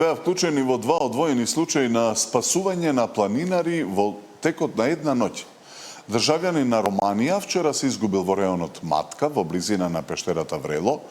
Беа вклучени во два одвоени случаи на спасување на планинари во текот на една ноќ. Државјанин на Романија вчера се изгубил во реонот Матка во близина на пештерата Врело,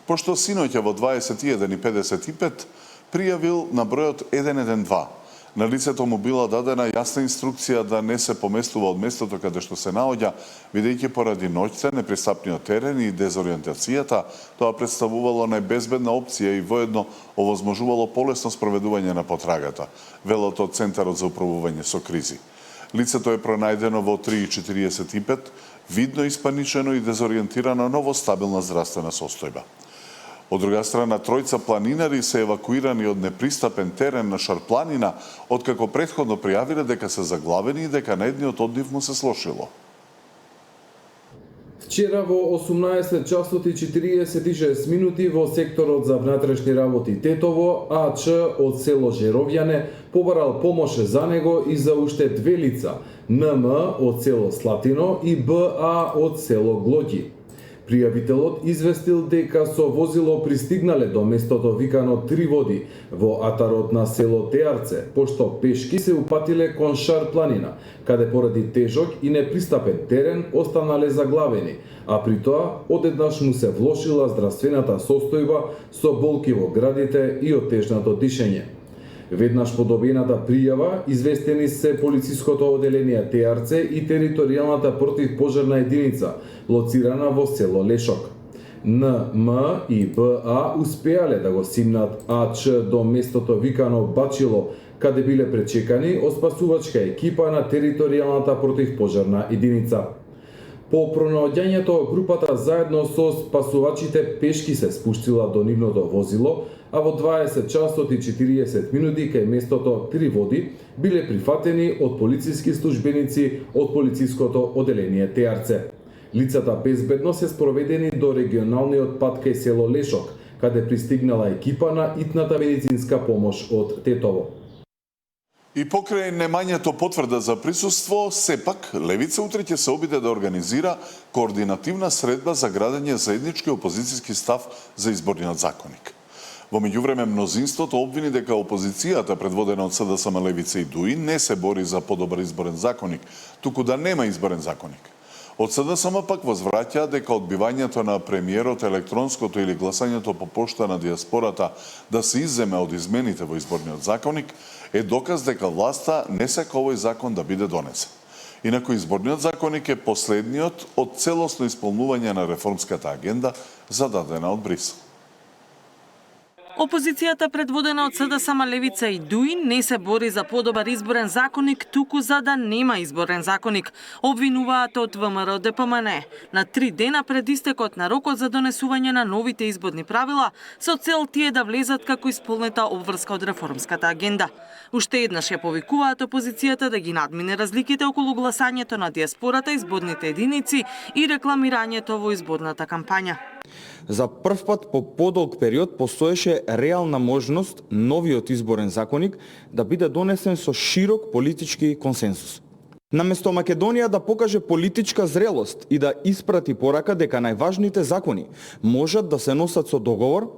пошто синоќа во 21:55 пријавил на бројот 112. На лицето му била дадена јасна инструкција да не се поместува од местото каде што се наоѓа, бидејќи поради ноќта, непристапниот терен и дезориентацијата, тоа представувало најбезбедна опција и воедно овозможувало полесно спроведување на потрагата, велат од Центарот за управување со кризи. Лицето е пронајдено во 3:45, видно испаничено и дезориентирано, но во стабилна здравствена состојба. Од друга страна, тројца планинари се евакуирани од непристапен терен на Шарпланина, откако претходно пријавиле дека се заглавени и дека на едниот од нив му се слошило. Вчера во 18 часот и 46 минути во секторот за внатрешни работи Тетово, АЧ од село Жеровјане побарал помош за него и за уште две лица, НМ од село Слатино и БА од село Глоѓи. Пријавителот известил дека со возило пристигнале до местото викано Три води во атарот на село Теарце, пошто пешки се упатиле кон Шарпланина, каде поради тежок и непристапен терен останале заглавени, а при тоа одеднаш му се влошила здравствената состојба со болки во градите и отежнато дишење. Веднаш по добената пријава, известени се полициското оделение Теарце и територијалната противпожарна единица, лоцирана во село Лешок. НМ и БА успеале да го симнат АЧ до местото викано Бачило, каде биле пречекани од спасувачка екипа на територијалната противпожарна единица. По пронаоѓањето, групата заедно со спасувачите пешки се спуштила до нивното возило, а во 20 часот и 40 минути кај местото Три води биле прифатени од полициски службеници од полициското оделение Теарце. Лицата безбедно се спроведени до регионалниот пат кај село Лешок, каде пристигнала екипа на итната медицинска помош од Тетово. И покрај немањето потврда за присуство, сепак Левица утре ќе се обиде да организира координативна средба за градење заеднички опозицијски став за изборниот законик. Во меѓувреме, мнозинството обвини дека опозицијата, предводена од СДСМ, Левица и ДУИ, не се бори за подобар изборен законик, туку да нема изборен законик. Од СДСМ пак возвраќа дека одбивањето на премиерот, електронското или гласањето по пошта на диаспората да се изземе од измените во изборниот законик е доказ дека власта не сака овој закон да биде донесен. Инаку изборниот законик е последниот од целосно исполнување на реформската агенда зададена од Брисел. Опозицијата, предводена од СДСМ, Левица и ДУИ, не се бори за подобар изборен законик, туку за да нема изборен законик, обвинуваат од ВМРО ДПМН. На 3 дена пред истекот на рокот за донесување на новите изборни правила, со цел тие да влезат како исполнета обврска од реформската агенда. Уште еднаш ја повикуваат опозицијата да ги надмине разликите околу гласањето на диаспората, изборните единици и рекламирањето во изборната кампања. За прв пат по подолг период постоеше реална можност новиот изборен законик да биде донесен со широк политички консенсус. Наместо Македонија да покаже политичка зрелост и да испрати порака дека најважните закони можат да се носат со договор,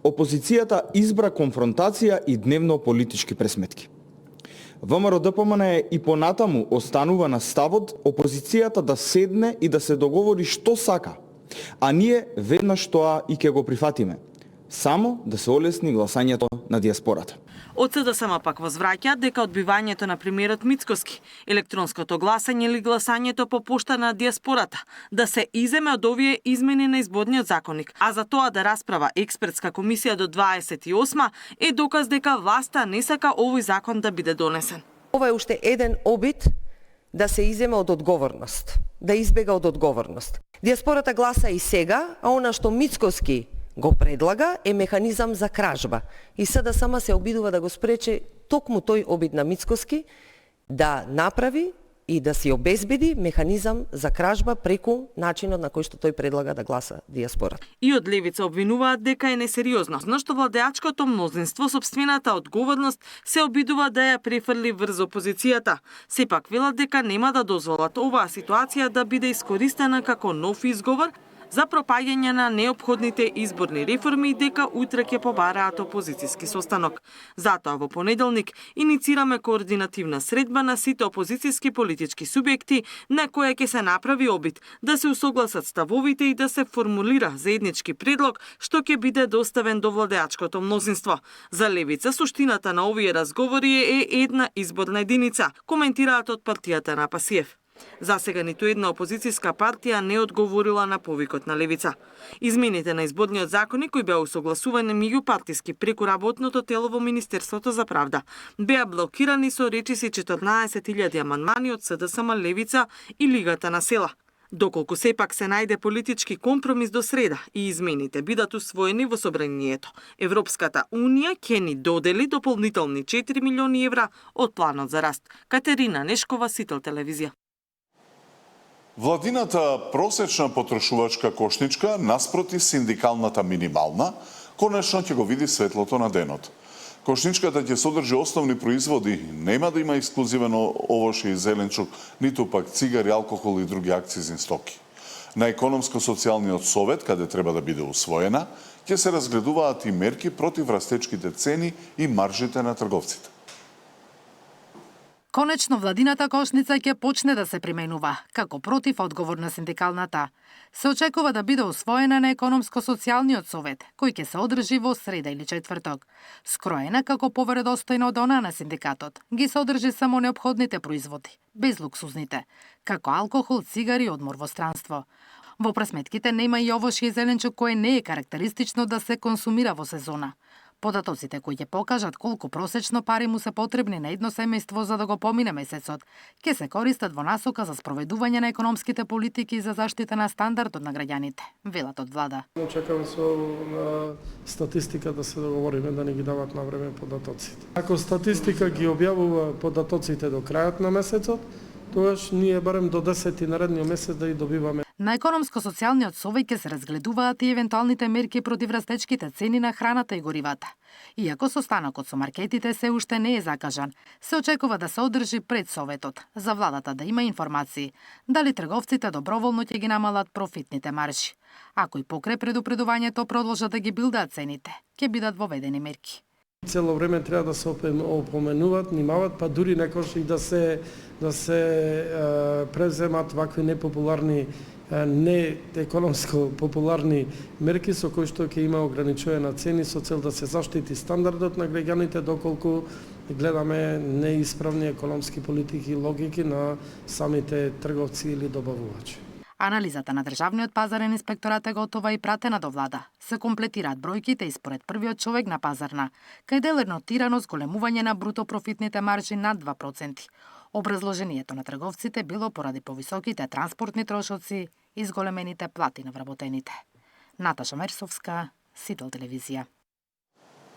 опозицијата избра конфронтација и дневно политички пресметки. ВМРО ДПМН и понатаму останува на ставот опозицијата да седне и да се договори што сака, а ние веднаш тоа и ќе го прифатиме, само да се олесни гласањето на диаспората. Од СДСМ пак возвраќаат дека одбивањето на премиерот Мицкоски, електронското гласање или гласањето по пошта на диаспората да се иземе од овие измени на изборниот законник, а за тоа да расправа експертска комисија до 28 е доказ дека власта не сака овој закон да биде донесен. Ова е уште еден обид да се иземе од одговорност, да избега од одговорност. Диаспората гласа и сега, а она што Мицкоски го предлага е механизам за кражба. И СДСМ се обидува да го спречи токму тој обид на Мицкоски да направи и да си обезбеди механизам за кражба преку начинот на кој што тој предлага да гласа диаспората. И од Левица обвинуваат дека е несериозно, но што владеачкото мнозинство собствената одговорност се обидува да ја префрли врз опозицијата. Сепак велат дека нема да дозволат оваа ситуација да биде искористена како нов изговор за пропаѓање на неопходните изборни реформи и дека утре ќе побараат опозицијски состанок. Затоа во понеделник иницираме координативна средба на сите опозицијски политички субјекти на која ќе се направи обид да се усогласат ставовите и да се формулира заеднички предлог што ќе биде доставен до владеачкото мнозинство. За левица суштината на овие разговори е една изборна единица, коментираат од партијата на Пасиев. За сега ниту една опозицијска партија не одговорила на повикот на левица. Измените на изборниот законник кои беа усогласувани меѓупартиски преку работното тело во Министерството за правда беа блокирани со речиси 14.000 амандмани од СДСМ, Левица и Лигата на села. Доколку сепак се најде политички компромис до среда и измените бидат усвоени во собранието, Европската Унија ќе ни додели дополнителни 4 милиони евра од планот за раст. Катерина Нешкова, Сител телевизија. Владината просечна потрошувачка кошничка наспроти синдикалната минимална, конечно ќе го види светлото на денот. Кошничката ќе содржи основни производи, нема да има ексклузивен овош и зеленчук, ниту пак цигари, алкохол и други акцизни стоки. На економско-социјалниот совет, каде треба да биде усвоена, ќе се разгледуваат и мерки против растечките цени и маржите на трговците. Конечно, владината кошница ќе почне да се применува, како против одговор на синдикалната. Се очекува да биде усвоена на економско-социјалниот совет, кој ќе се одржи во среда или четврток. Скроена како поверодостојна од она на синдикатот, ги содржи само неопходните производи, без луксузните, како алкохол, цигари и одмор во странство. Во пресметките нема и овош и зеленчук кој не е карактеристично да се консумира во сезона. Податоците кои ќе покажат колку просечно пари му се потребни на едно семејство за да го помине месецот, ќе се користат во насока за спроведување на економските политики и за заштита на стандардот на граѓаните, велат од влада. Очекувам со статистика да се договориме да не ги дават на време податоците. Ако статистика ги објавува податоците до крајот на месецот, тогаш ние барем до 10 наредниот месец да ги добиваме. На економско-социјалниот совет ќе се разгледуваат и евентуалните мерки против растечките цени на храната и горивата. Иако состанокот со маркетите се уште не е закажан, се очекува да се одржи пред советот, за владата да има информации дали трговците доброволно ќе ги намалат профитните маржи. Ако и покрај предупредувањето продолжат да ги билдаат цените, ќе бидат воведени мерки. Цело време треба да се опоменуваат, внимават, па дури некош и да се преземат вакви непопуларни, не економско популарни мерки со кои што ќе има ограничување на цени со цел да се заштити стандардот на граѓаните доколку гледаме неисправни економски политики и логики на самите трговци или добавувачи. Анализата на Државниот пазарен инспекторат е готова и пратена до влада. Се комплетираат бројките и според првиот човек на пазарна, каде е нотирано зголемување на бруто профитните маржи над 2%. Образложението на трговците било поради повисоките транспортни трошоци и зголемените плати на вработените. Наташа Мерсовска, Сител телевизија.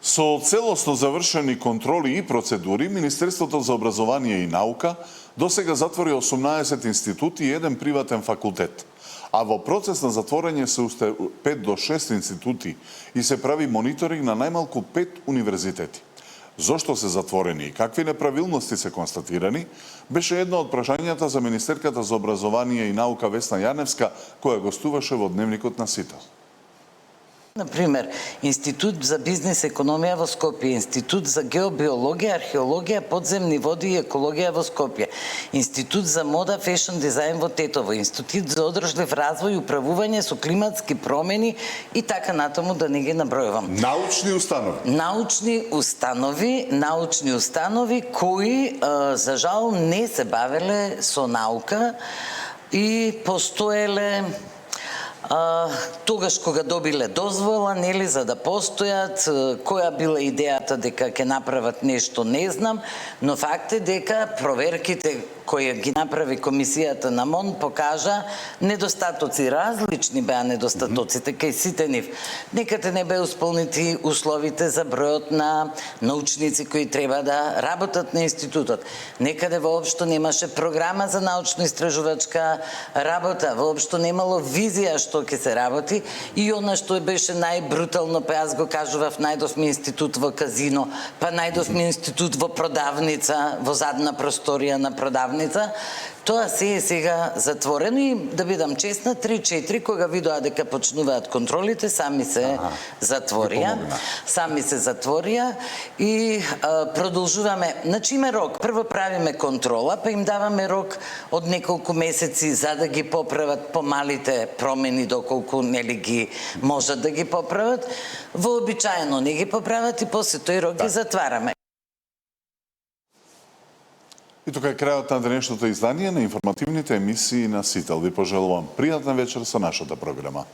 Со целосно завршени контроли и процедури, Министерството за образование и наука досега затвори 18 институти и еден приватен факултет. А во процес на затворање се уште 5 до 6 институти и се прави мониторинг на најмалку 5 универзитети. Зошто се затворени и какви неправилности се констатирани, беше едно од прашањата за Министерката за образование и наука Весна Јаневска, која гостуваше во Дневникот на Сител. Например, Институт за бизнес економија во Скопје, Институт за геобиологија, археологија, подземни води и екологија во Скопје, Институт за мода, фешн дизајн во Тетово, Институт за одржлив развој и управување со климатски промени и така натаму да не ги набројувам. Научни установи. Научни установи кои за жал не се бавеле со наука и постоеле тогаш кога добиле дозвола, нели, за да постојат, која била идејата дека ќе направат нешто, не знам, но факт е дека проверките која ги направи комисијата на МОН покажа недостатоци, различни беа недостатоците кај сите нив. Некаде не беа исполнети условите за бројот на научници кои треба да работат на институтот. Некаде воопшто немаше програма за научно-истражувачка работа, воопшто немало визија што ќе се работи и она што беше најбрутално, па јас го кажував, најдовме институт во казино, па најдовме институт во продавница, во задна просторија на продавница, станица, тоа се е сега затворено и да бидам честна, 3-4 кога видоа дека почнуваат контролите, сами се затворија. Сами се затворија и продолжуваме. Значи има рок. Прво правиме контрола, па им даваме рок од неколку месеци за да ги поправат помалите промени доколку нели ги можат да ги поправат. Вообичаено не ги поправат и после тој рок ги затвараме. И тука е крајот на денешното издание на информативните емисии на Сител. Ви пожелувам пријатна вечер со нашата програма.